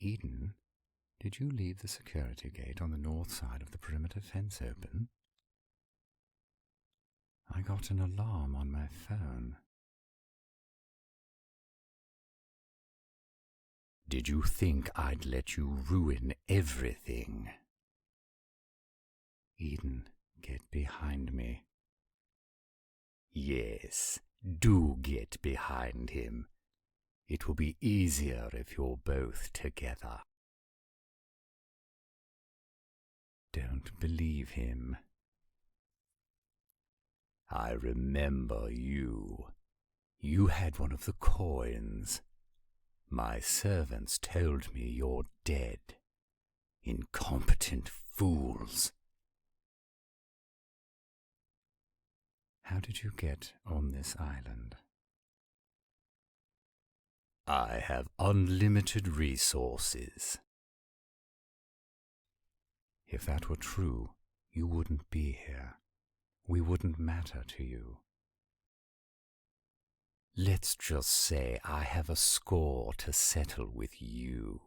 Eden, did you leave the security gate on the north side of the perimeter fence open? I got an alarm on my phone. Did you think I'd let you ruin everything? Eden, get behind me. Yes, do get behind him. It will be easier if you're both together. Don't believe him. I remember you. You had one of the coins. My servants told me you're dead. Incompetent fools. How did you get on this island? I have unlimited resources. If that were true, you wouldn't be here. We wouldn't matter to you. Let's just say I have a score to settle with you.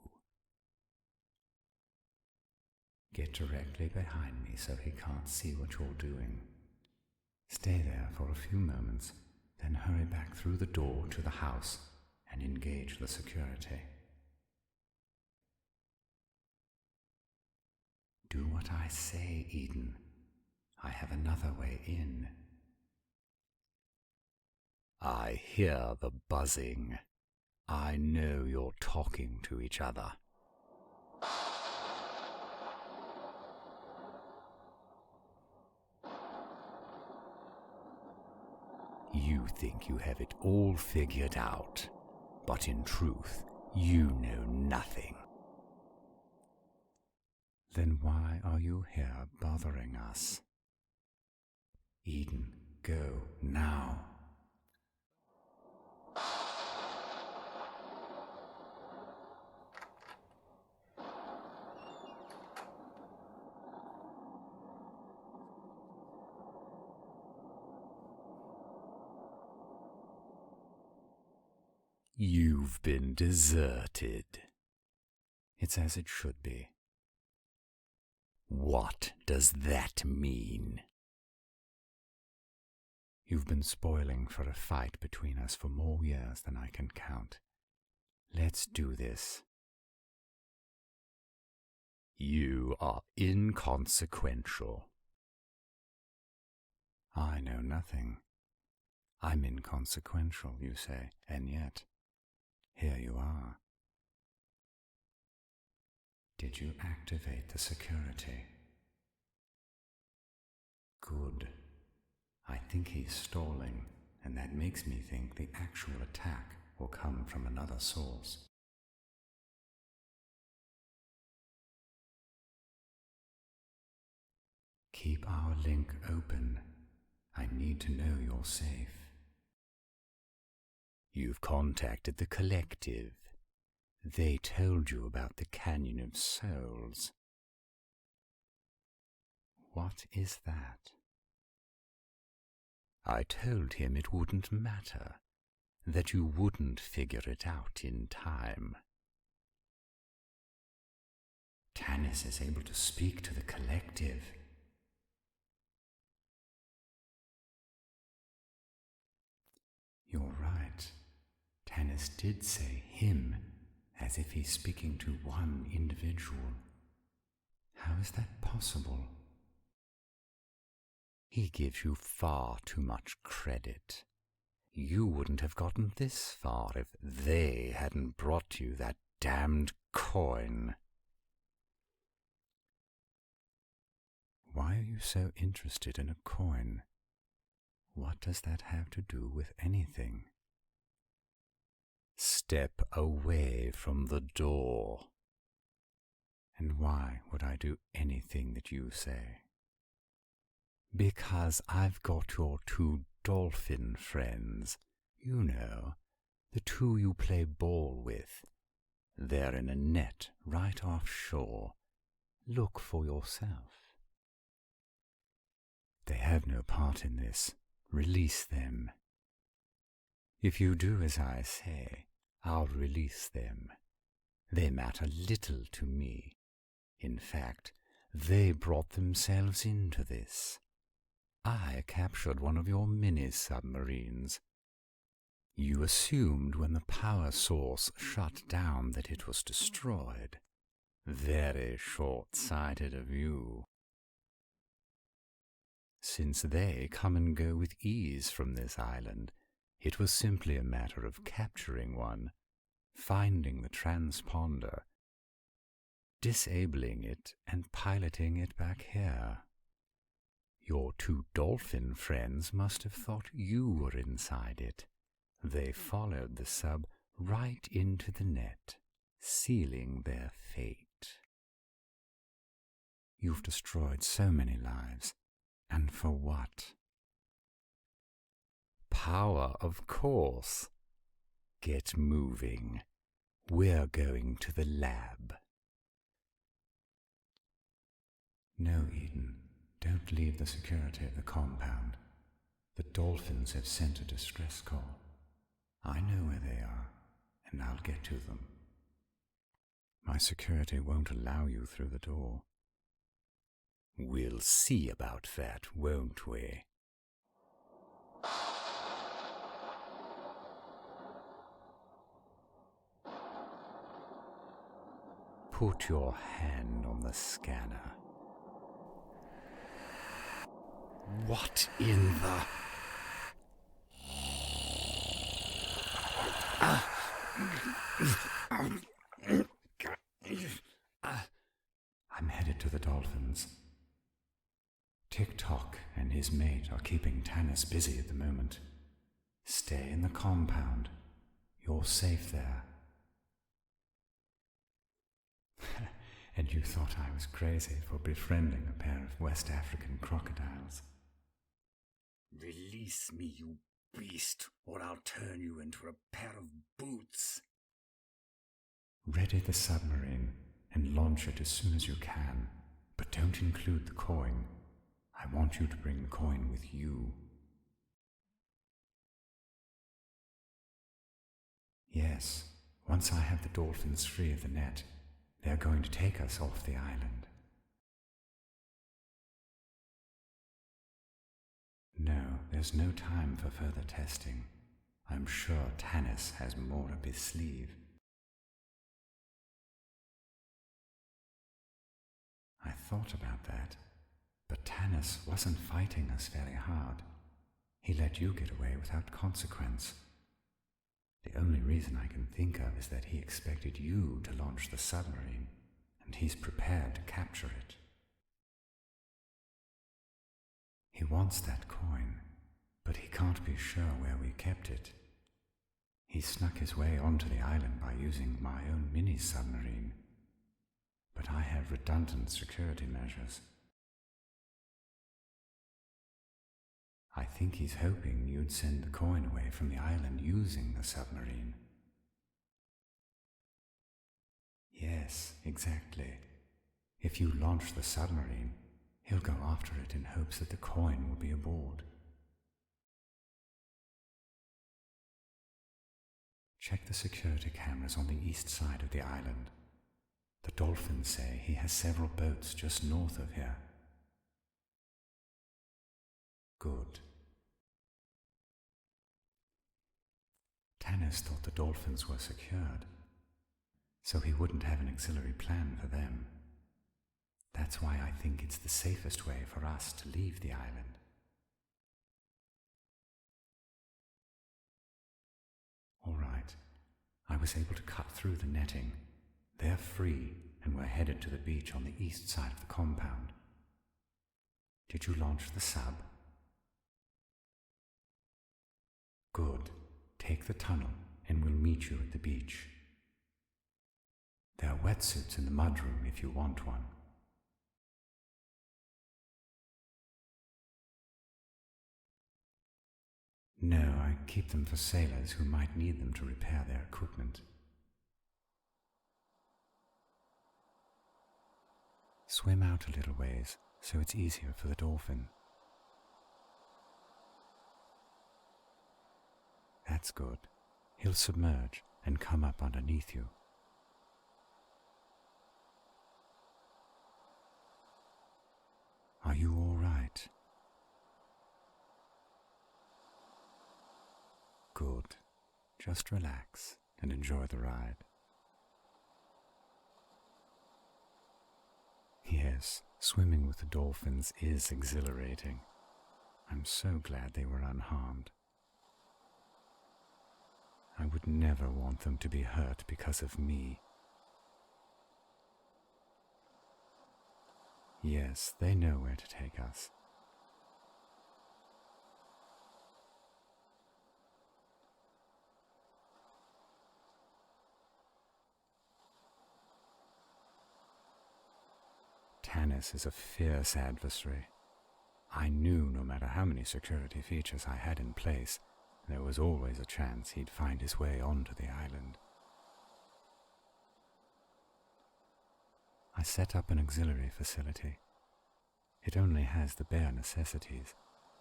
Get directly behind me so he can't see what you're doing. Stay there for a few moments, then hurry back through the door to the house and engage the security. Do what I say, Eden. I have another way in. I hear the buzzing. I know you're talking to each other. You think you have it all figured out, but in truth, you know nothing. Then why are you here bothering us? Eden, go now. You've been deserted. It's as it should be. What does that mean? You've been spoiling for a fight between us for more years than I can count. Let's do this. You are inconsequential. I know nothing. I'm inconsequential, you say, and yet, here you are. Did you activate the security? Good. I think he's stalling, and that makes me think the actual attack will come from another source. Keep our link open. I need to know you're safe. You've contacted the collective. They told you about the Canyon of Souls. What is that? I told him it wouldn't matter, that you wouldn't figure it out in time. Tannis is able to speak to the collective. You're right. Tannis did say him, as if he's speaking to one individual. How is that possible? He gives you far too much credit. You wouldn't have gotten this far if they hadn't brought you that damned coin. Why are you so interested in a coin? What does that have to do with anything? Step away from the door. And why would I do anything that you say? Because I've got your two dolphin friends. You know, the two you play ball with. They're in a net right offshore. Look for yourself. They have no part in this. Release them. If you do as I say, I'll release them. They matter little to me. In fact, they brought themselves into this. I captured one of your mini-submarines. You assumed when the power source shut down that it was destroyed. Very short-sighted of you. Since they come and go with ease from this island, it was simply a matter of capturing one, finding the transponder, disabling it, and piloting it back here. Your two dolphin friends must have thought you were inside it. They followed the sub right into the net, sealing their fate. You've destroyed so many lives, and for what? Power, of course. Get moving. We're going to the lab. No, Eden. Don't leave the security of the compound. The Dolphins have sent a distress call. I know where they are, and I'll get to them. My security won't allow you through the door. We'll see about that, won't we? Put your hand on the scanner. What in the... I'm headed to the Dolphins. TikTok and his mate are keeping Tannis busy at the moment. Stay in the compound. You're safe there. And you thought I was crazy for befriending a pair of West African crocodiles. Release me, you beast, or I'll turn you into a pair of boots. Ready the submarine and launch it as soon as you can, but don't include the coin. I want you to bring the coin with you. Yes, once I have the Dolphins free of the net, they're going to take us off the island. No, there's no time for further testing. I'm sure Tannis has more up his sleeve. I thought about that, but Tannis wasn't fighting us very hard. He let you get away without consequence. The only reason I can think of is that he expected you to launch the submarine, and he's prepared to capture it. He wants that coin, but he can't be sure where we kept it. He snuck his way onto the island by using my own mini-submarine, but I have redundant security measures. I think he's hoping you'd send the coin away from the island using the submarine. Yes, exactly. If you launch the submarine, he'll go after it in hopes that the coin will be aboard. Check the security cameras on the east side of the island. The Dolphins say he has several boats just north of here. Good. Tannis thought the Dolphins were secured, so he wouldn't have an auxiliary plan for them. That's why I think it's the safest way for us to leave the island. All right. I was able to cut through the netting. They're free, and we're headed to the beach on the east side of the compound. Did you launch the sub? Good. Take the tunnel, and we'll meet you at the beach. There are wetsuits in the mudroom if you want one. No, I keep them for sailors who might need them to repair their equipment. Swim out a little ways, so it's easier for the dolphin. That's good. He'll submerge and come up underneath you. Just relax and enjoy the ride. Yes, swimming with the dolphins is exhilarating. I'm so glad they were unharmed. I would never want them to be hurt because of me. Yes, they know where to take us. Tannis is a fierce adversary. I knew no matter how many security features I had in place, there was always a chance he'd find his way onto the island. I set up an auxiliary facility. It only has the bare necessities,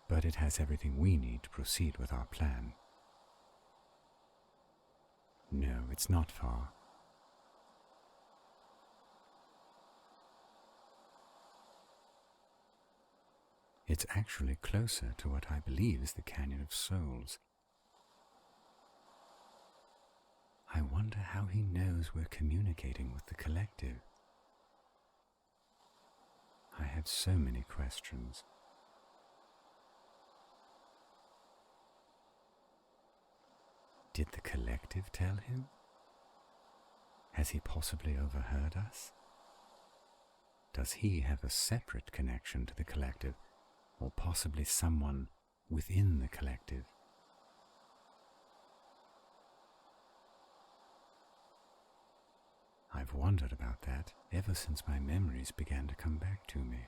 but it has everything we need to proceed with our plan. No, it's not far. It's actually closer to what I believe is the Canyon of Souls. I wonder how he knows we're communicating with the collective. I have so many questions. Did the collective tell him? Has he possibly overheard us? Does he have a separate connection to the collective, or possibly someone within the collective? I've wondered about that ever since my memories began to come back to me.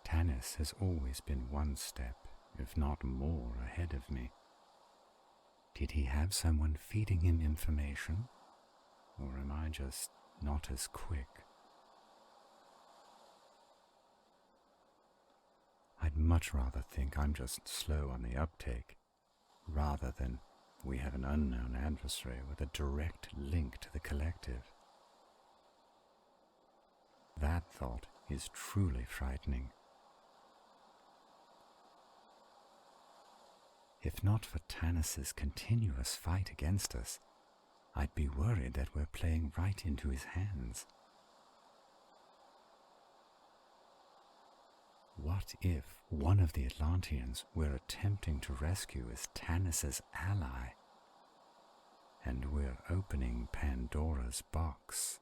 Tannis has always been one step, if not more, ahead of me. Did he have someone feeding him information, or am I just not as quick? I'd much rather think I'm just slow on the uptake, rather than we have an unknown adversary with a direct link to the collective. That thought is truly frightening. If not for Tannis's continuous fight against us, I'd be worried that we're playing right into his hands. What if one of the Atlanteans we're attempting to rescue is Tannis's ally, and we're opening Pandora's box?